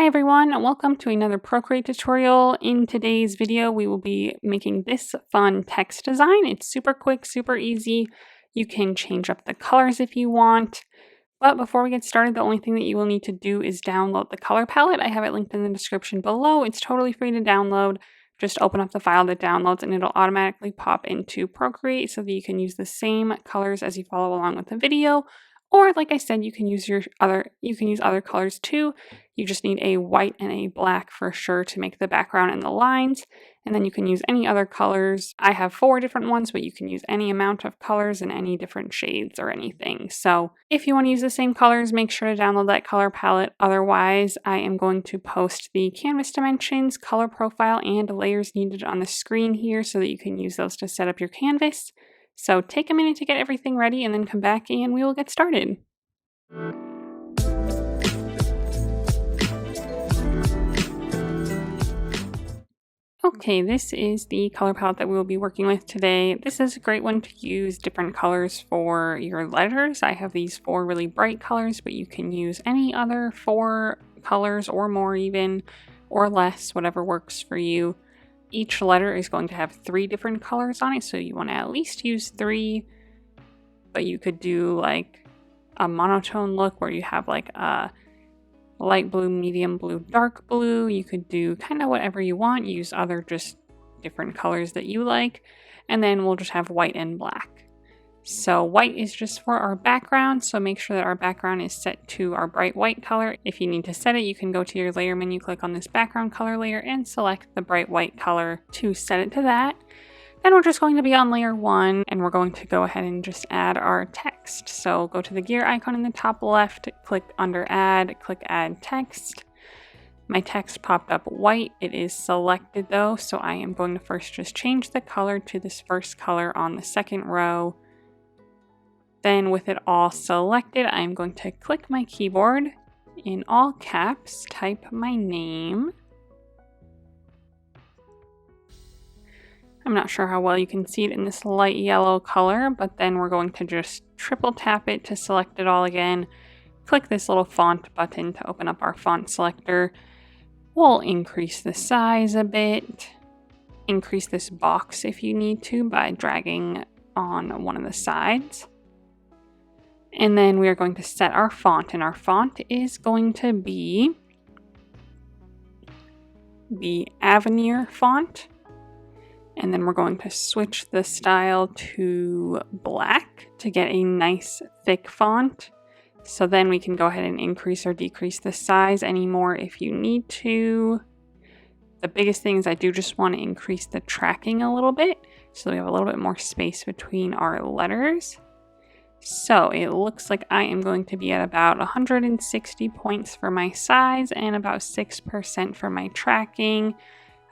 Hi everyone, welcome to another Procreate tutorial. In today's video, we will be making this fun text design. It's super quick, super easy. You can change up the colors if you want. But before we get started, the only thing that you will need to do is download the color palette. I have it linked in the description below. It's totally free to download. Just open up the file that downloads and it'll automatically pop into Procreate so that you can use the same colors as you follow along with the video. Or like I said, you can use other colors too. You just need a white and a black for sure to make the background and the lines. And then you can use any other colors. I have 4 different ones, but you can use any amount of colors in any different shades or anything. So if you want to use the same colors, make sure to download that color palette. Otherwise, I am going to post the canvas dimensions, color profile, and layers needed on the screen here so that you can use those to set up your canvas. So take a minute to get everything ready and then come back and we will get started. Okay, this is the color palette that we will be working with today. This is a great one to use different colors for your letters. I have these 4 really bright colors, but you can use any other 4 colors or more even, or less, whatever works for you. Each letter is going to have 3 different colors on it, so you want to at least use 3, but you could do like a monotone look where you have like a light blue, medium blue, dark blue. You could do kind of whatever you want, use other just different colors that you like, and then we'll just have white and black. So white is just for our background, so make sure that our background is set to our bright white color. If you need to set it, you can go to your layer menu, click on this background color layer, and select the bright white color to set it to that. Then we're just going to be on layer 1, and we're going to go ahead and just add our text. So go to the gear icon in the top left, click under add, click add text. My text popped up white. It is selected though, so I am going to first just change the color to this first color on the second row. Then with it all selected, I'm going to click my keyboard, in all caps, type my name. I'm not sure how well you can see it in this light yellow color, but then we're going to just triple tap it to select it all again. Click this little font button to open up our font selector. We'll increase the size a bit. Increase this box if you need to by dragging on one of the sides. And then we are going to set our font, and our font is going to be the Avenir font. And then we're going to switch the style to black to get a nice thick font. So then we can go ahead and increase or decrease the size anymore if you need to. The biggest thing is I do just want to increase the tracking a little bit so we have a little bit more space between our letters. So it looks like I am going to be at about 160 points for my size and about 6% for my tracking.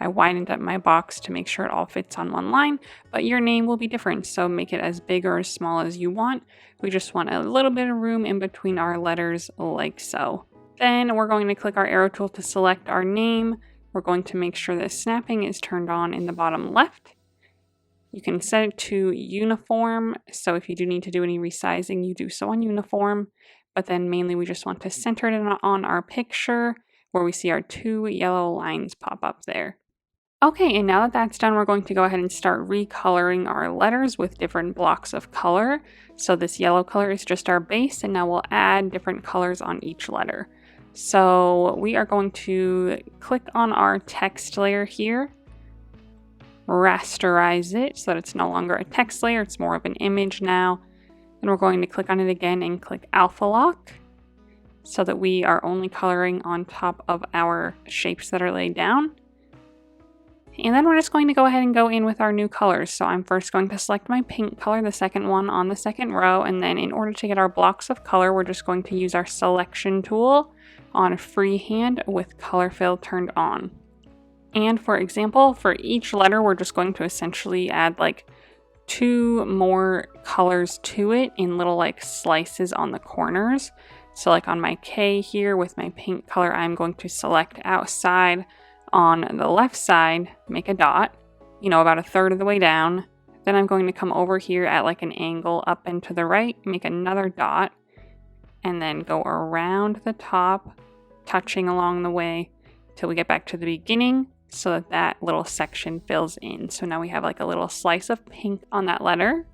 I widened up my box to make sure it all fits on one line, but your name will be different, so make it as big or as small as you want. We just want a little bit of room in between our letters like so. Then we're going to click our arrow tool to select our name. We're going to make sure that snapping is turned on in the bottom left. You can set it to uniform, so if you do need to do any resizing, you do so on uniform, but then mainly we just want to center it on our picture where we see our 2 yellow lines pop up there. Okay, and now that that's done, we're going to go ahead and start recoloring our letters with different blocks of color. So this yellow color is just our base, and now we'll add different colors on each letter. So we are going to click on our text layer here, rasterize it so that it's no longer a text layer, it's more of an image now. Then we're going to click on it again and click alpha lock so that we are only coloring on top of our shapes that are laid down. And then we're just going to go ahead and go in with our new colors. So I'm first going to select my pink color, the second one on the second row, and then in order to get our blocks of color, we're just going to use our selection tool on freehand with color fill turned on. And for example, for each letter, we're just going to essentially add like 2 more colors to it in little like slices on the corners. So like on my K here with my pink color, I'm going to select outside on the left side, make a dot, about 1/3 of the way down. Then I'm going to come over here at like an angle up and to the right, make another dot, and then go around the top touching along the way till we get back to the beginning so that that little section fills in. So now we have like a little slice of pink on that letter.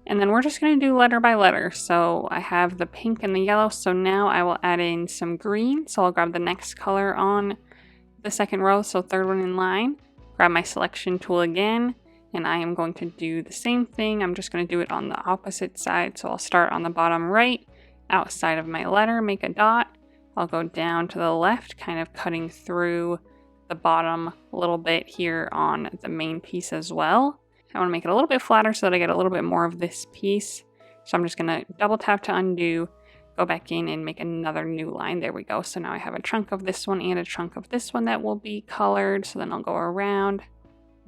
And then we're just going to do letter by letter. So I have the pink and the yellow. So now I will add in some green. So I'll grab the next color on the second row. So third one in line, grab my selection tool again. And I am going to do the same thing. I'm just going to do it on the opposite side. So I'll start on the bottom right, outside of my letter, make a dot. I'll go down to the left, kind of cutting through the bottom a little bit here on the main piece as well. I want to make it a little bit flatter so that I get a little bit more of this piece. So I'm just going to double tap to undo, go back in and make another new line. There we go. So now I have a chunk of this one and a chunk of this one that will be colored. So then I'll go around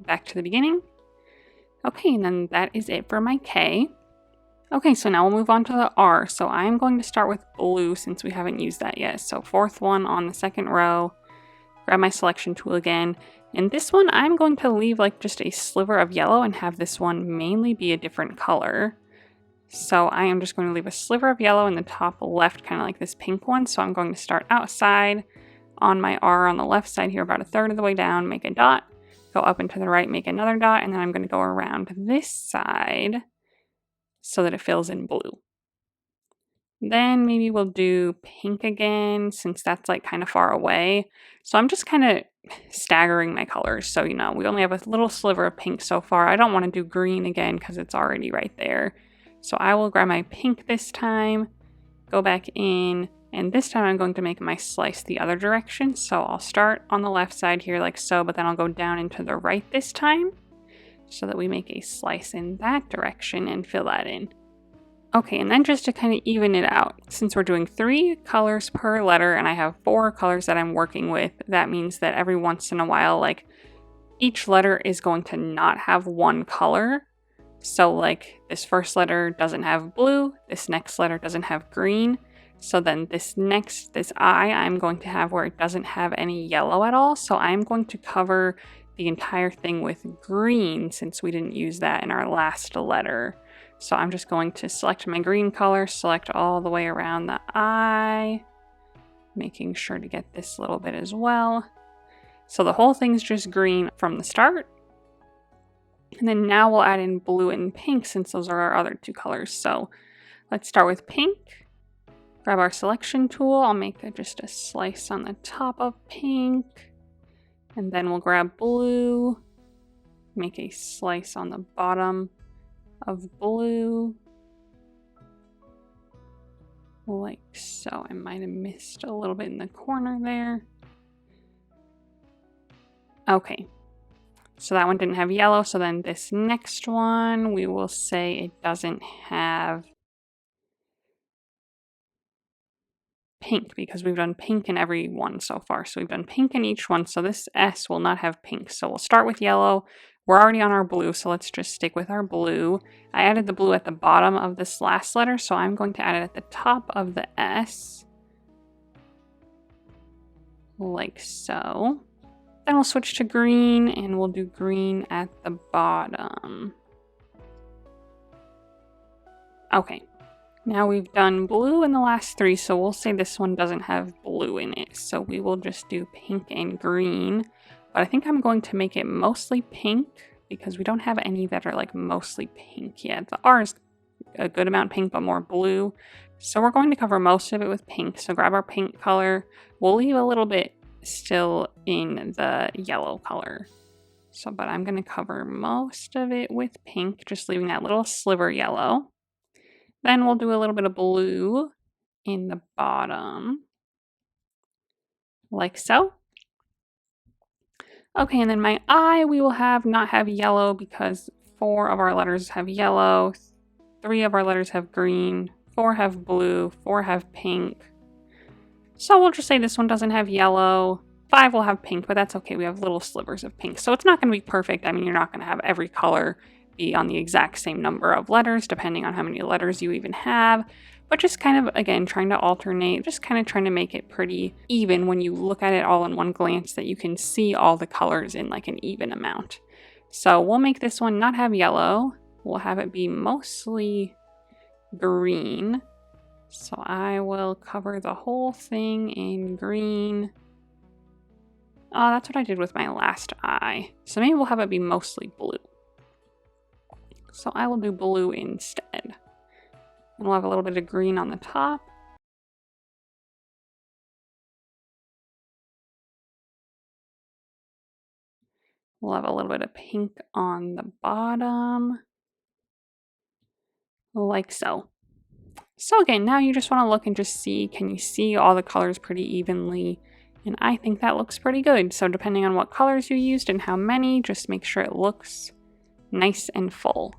back to the beginning. Okay, and then that is it for my K. Okay, so now we'll move on to the R. So I'm going to start with blue since we haven't used that yet. So fourth one on the second row, grab my selection tool again. And this one, I'm going to leave like just a sliver of yellow and have this one mainly be a different color. So I am just going to leave a sliver of yellow in the top left, kind of like this pink one. So I'm going to start outside on my R on the left side here, about a third of the way down, make a dot. Go up and to the right, make another dot, and then I'm going to go around this side so that it fills in blue. Then maybe we'll do pink again since that's like kind of far away. So I'm just kind of staggering my colors. So, you know, we only have a little sliver of pink so far. I don't want to do green again because it's already right there. So I will grab my pink this time, go back in, and this time I'm going to make my slice the other direction. So I'll start on the left side here like so, but then I'll go down into the right this time so that we make a slice in that direction and fill that in. Okay, and then just to kind of even it out, since we're doing 3 colors per letter and I have 4 colors that I'm working with, that means that every once in a while, like each letter is going to not have one color. So like this first letter doesn't have blue, this next letter doesn't have green. So then this I, I'm going to have where it doesn't have any yellow at all. So I'm going to cover the entire thing with green since we didn't use that in our last letter. So I'm just going to select my green color, select all the way around the I, making sure to get this little bit as well. So the whole thing's just green from the start. And then now we'll add in blue and pink since those are our other 2 colors. So let's start with pink. Grab our selection tool. I'll make just a slice on the top of pink. And then we'll grab blue, make a slice on the bottom of blue. Like so. I might have missed a little bit in the corner there. Okay. So that one didn't have yellow. So then this next one, we will say it doesn't have pink because we've done pink in every one so far. So we've done pink in each one. So this S will not have pink. So we'll start with yellow. We're already on our blue, so let's just stick with our blue. I added the blue at the bottom of this last letter, so I'm going to add it at the top of the S. Like so. Then we'll switch to green, and we'll do green at the bottom. Okay. Now we've done blue in the last 3, so we'll say this one doesn't have blue in it. So we will just do pink and green. But I think I'm going to make it mostly pink because we don't have any that are like mostly pink yet. The R is a good amount pink, but more blue. So we're going to cover most of it with pink. So grab our pink color. We'll leave a little bit still in the yellow color. So, but I'm going to cover most of it with pink, just leaving that little sliver yellow. Then we'll do a little bit of blue in the bottom, like so. Okay, and then my I, we will not have yellow because 4 of our letters have yellow, 3 of our letters have green, 4 have blue, 4 have pink. So we'll just say this one doesn't have yellow, 5 will have pink, but that's okay, we have little slivers of pink. So it's not going to be perfect. I mean, you're not going to have every color be on the exact same number of letters, depending on how many letters you even have. But just kind of, again, trying to alternate, just kind of trying to make it pretty even when you look at it all in one glance that you can see all the colors in like an even amount. So we'll make this one not have yellow. We'll have it be mostly green. So I will cover the whole thing in green. Oh, that's what I did with my last eye. So maybe we'll have it be mostly blue. So I will do blue instead. And we'll have a little bit of green on the top. We'll have a little bit of pink on the bottom. Like so. So again, now you just want to look and just see, can you see all the colors pretty evenly? And I think that looks pretty good. So depending on what colors you used and how many, just make sure it looks nice and full.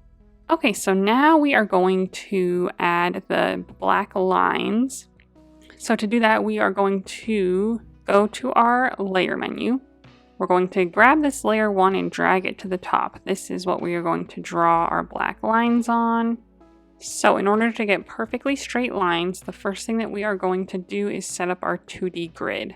Okay, so now we are going to add the black lines. So to do that, we are going to go to our layer menu. We're going to grab this layer 1 and drag it to the top. This is what we are going to draw our black lines on. So in order to get perfectly straight lines, the first thing that we are going to do is set up our 2D grid.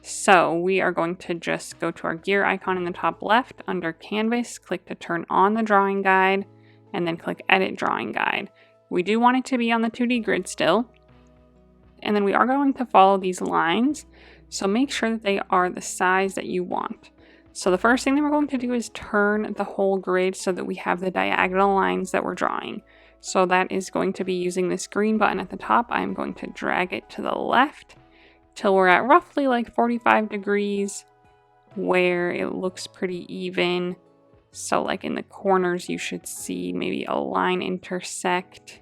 So we are going to just go to our gear icon in the top left under Canvas, click to turn on the drawing guide, and then click Edit Drawing Guide. We do want it to be on the 2D grid still. And then we are going to follow these lines. So make sure that they are the size that you want. So the first thing that we're going to do is turn the whole grid so that we have the diagonal lines that we're drawing. So that is going to be using this green button at the top. I'm going to drag it to the left till we're at roughly like 45 degrees where it looks pretty even. So like in the corners, you should see maybe a line intersect.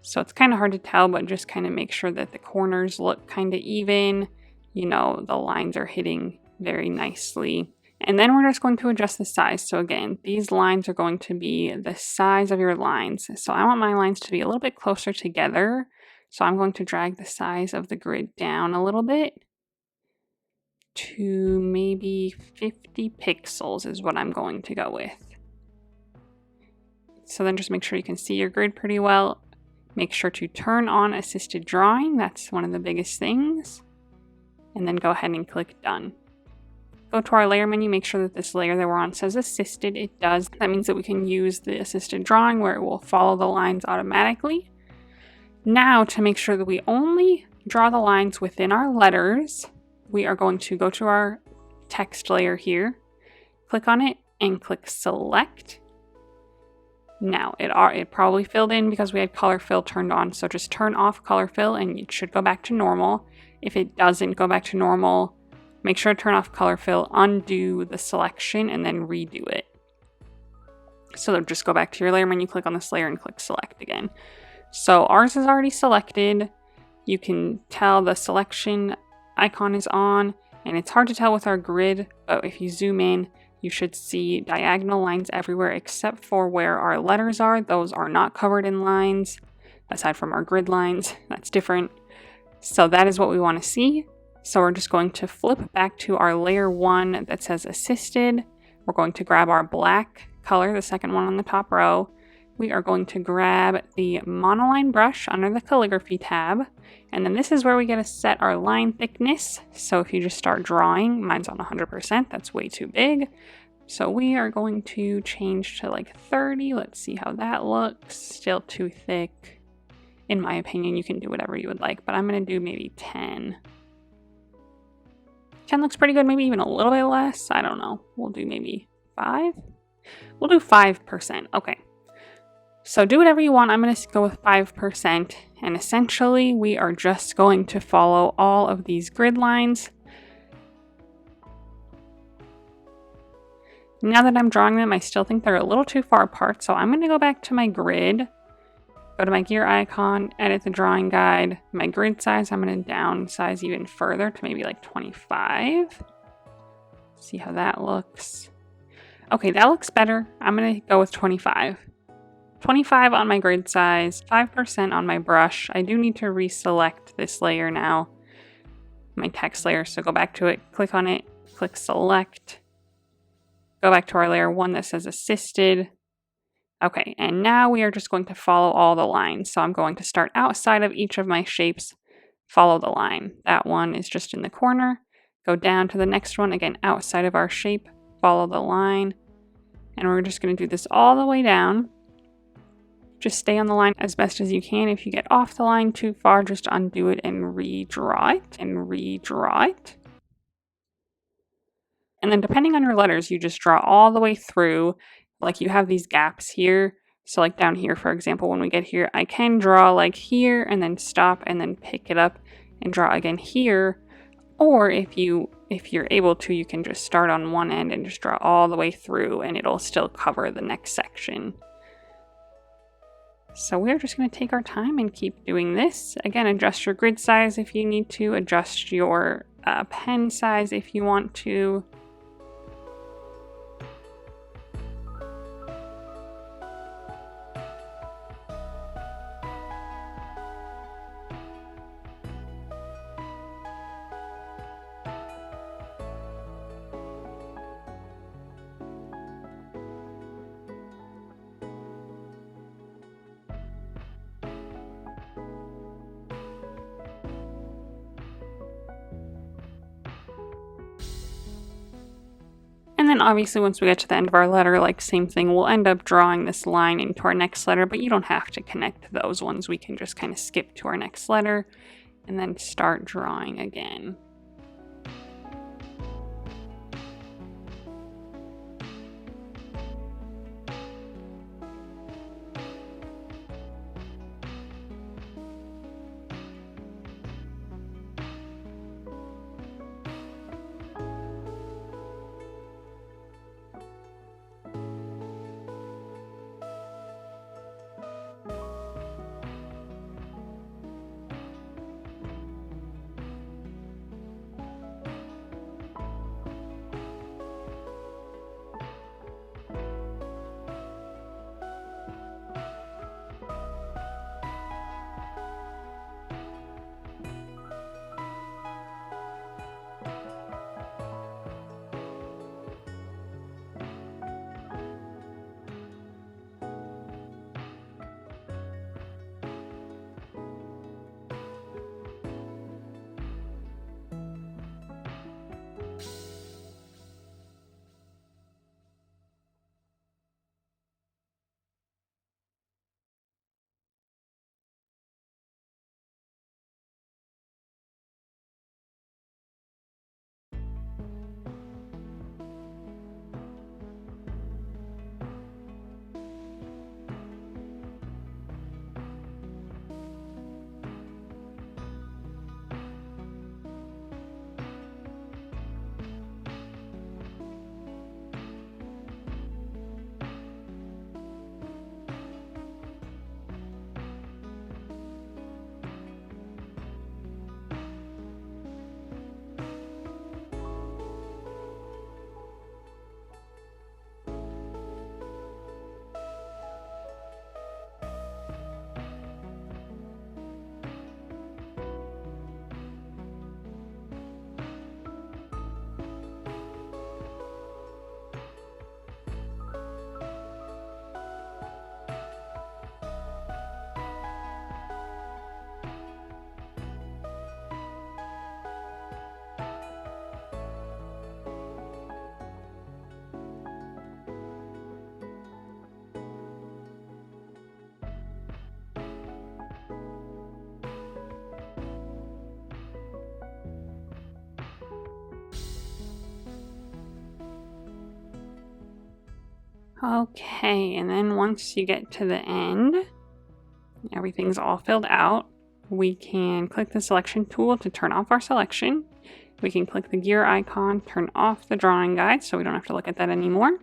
So it's kind of hard to tell, but just kind of make sure that the corners look kind of even. You know, the lines are hitting very nicely. And then we're just going to adjust the size. So again, these lines are going to be the size of your lines. So I want my lines to be a little bit closer together. So I'm going to drag the size of the grid down a little bit to maybe 50 pixels is what I'm going to go with. So then just make sure you can see your grid pretty well. Make sure to turn on assisted drawing. That's one of the biggest things. And then go ahead and click done. Go to our layer menu, make sure that this layer that we're on says assisted. It does. That means that we can use the assisted drawing where it will follow the lines automatically. Now, to make sure that we only draw the lines within our letters, we are going to go to our text layer here, click on it, and click select. Now, it probably filled in because we had color fill turned on, so just turn off color fill and it should go back to normal. If it doesn't go back to normal, make sure to turn off color fill, undo the selection, and then redo it. So just go back to your layer menu, click on this layer, and click select again. So ours is already selected. You can tell the selection icon is on, and it's hard to tell with our grid, but if you zoom in, you should see diagonal lines everywhere except for where our letters are. Those are not covered in lines, aside from our grid lines. That's different. So that is what we want to see. So we're just going to flip back to our layer 1 that says assisted. We're going to grab our black color, the second one on the top row. We are going to grab the monoline brush under the calligraphy tab. And then this is where we get to set our line thickness. So if you just start drawing, mine's on 100%, that's way too big. So we are going to change to like 30. Let's see how that looks. Still too thick. In my opinion, you can do whatever you would like, but I'm going to do maybe 10. 10 looks pretty good, maybe even a little bit less. I don't know. We'll do maybe 5. We'll do 5%. Okay. So do whatever you want. I'm going to go with 5%. And essentially, we are just going to follow all of these grid lines. Now that I'm drawing them, I still think they're a little too far apart. So I'm going to go back to my grid, go to my gear icon, edit the drawing guide. My grid size, I'm going to downsize even further to maybe like 25. See how that looks. Okay, that looks better. I'm going to go with 25. 25 on my grid size, 5% on my brush. I do need to reselect this layer now, my text layer. So go back to it, click on it, click select. Go back to our layer 1 that says assisted. Okay, and now we are just going to follow all the lines. So I'm going to start outside of each of my shapes, follow the line. That one is just in the corner. Go down to the next one, again, outside of our shape, follow the line. And we're just going to do this all the way down. Just stay on the line as best as you can. If you get off the line too far, just undo it and redraw it. And then depending on your letters, you just draw all the way through. Like you have these gaps here. So like down here, for example, when we get here, I can draw like here and then stop and then pick it up and draw again here. Or if you're able to, you can just start on one end and just draw all the way through and it'll still cover the next section. So we're just going to take our time and keep doing this. Again, adjust your grid size if you need to, adjust your pen size if you want to. And then obviously once we get to the end of our letter, like same thing, we'll end up drawing this line into our next letter, but you don't have to connect those ones. We can just kind of skip to our next letter and then start drawing again. Okay, and then once you get to the end, everything's all filled out, we can click the selection tool to turn off our selection. We can click the gear icon, turn off the drawing guide so we don't have to look at that anymore.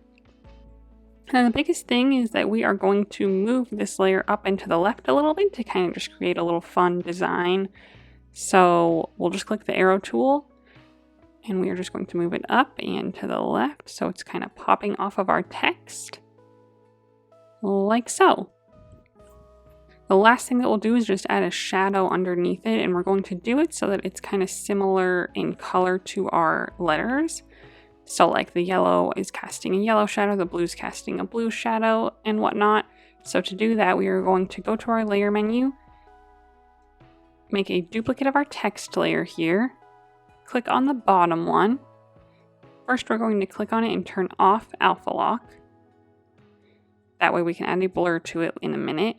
And the biggest thing is that we are going to move this layer up and to the left a little bit to kind of just create a little fun design. So we'll just click the arrow tool and we are just going to move it up and to the left so it's kind of popping off of our text like so. The last thing that we'll do is just add a shadow underneath it, and we're going to do it so that it's kind of similar in color to our letters. So like the yellow is casting a yellow shadow, the blue is casting a blue shadow, and whatnot. So to do that, we are going to go to our layer menu, make a duplicate of our text layer here, click on the bottom one. First, we're going to click on it and turn off alpha lock. That way we can add a blur to it in a minute.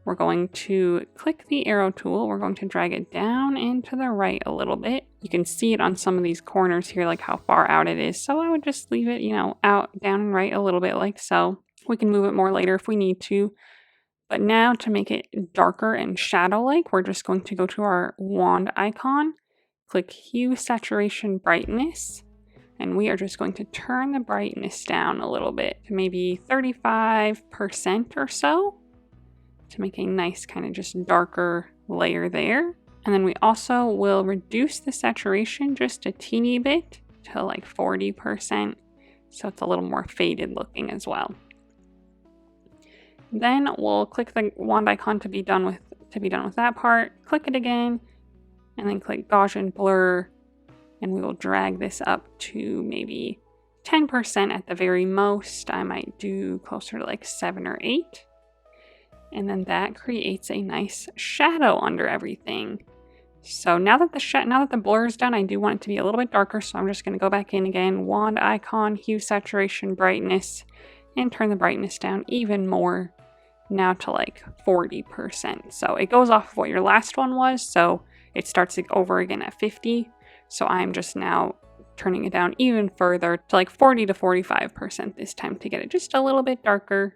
we're going to click the arrow tool. We're going to drag it down and to the right a little bit. You can see it on some of these corners here, like how far out it is. So I would just leave it, out, down, and right a little bit like so. We can move it more later if we need to. But now to make it darker and shadow-like, we're just going to go to our wand icon, click Hue, Saturation, Brightness, and we are just going to turn the brightness down a little bit to maybe 35% or so to make a nice kind of just darker layer there. And then we also will reduce the saturation just a teeny bit to like 40%, so it's a little more faded looking as well. Then we'll click the wand icon to be done with that part. Click it again, and then click Gaussian Blur, and we will drag this up to maybe 10% at the very most. I might do closer to like 7 or 8. And then that creates a nice shadow under everything. So now that the blur is done, I do want it to be a little bit darker, so I'm just going to go back in again, wand icon, hue, saturation, brightness, and turn the brightness down even more, now to like 40%. So it goes off of what your last one was, so it starts over again at 50. So I'm just now turning it down even further to like 40 to 45% this time to get it just a little bit darker.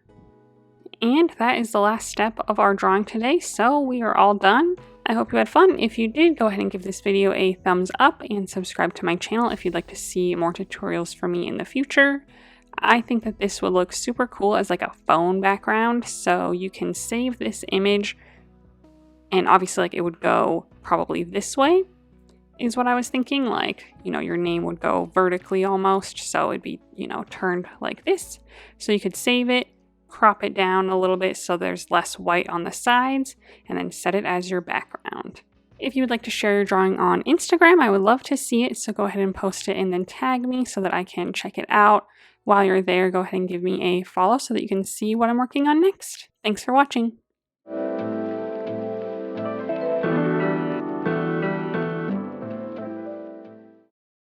And that is the last step of our drawing today, so we are all done. I hope you had fun. If you did, go ahead and give this video a thumbs up and subscribe to my channel if you'd like to see more tutorials from me in the future. I think that this would look super cool as like a phone background, so you can save this image, and obviously like it would go probably this way is what I was thinking, like, your name would go vertically almost, so it'd be, turned like this. So you could save it, crop it down a little bit so there's less white on the sides, and then set it as your background. If you would like to share your drawing on Instagram, I would love to see it, so go ahead and post it and then tag me so that I can check it out. While you're there, go ahead and give me a follow so that you can see what I'm working on next. Thanks for watching.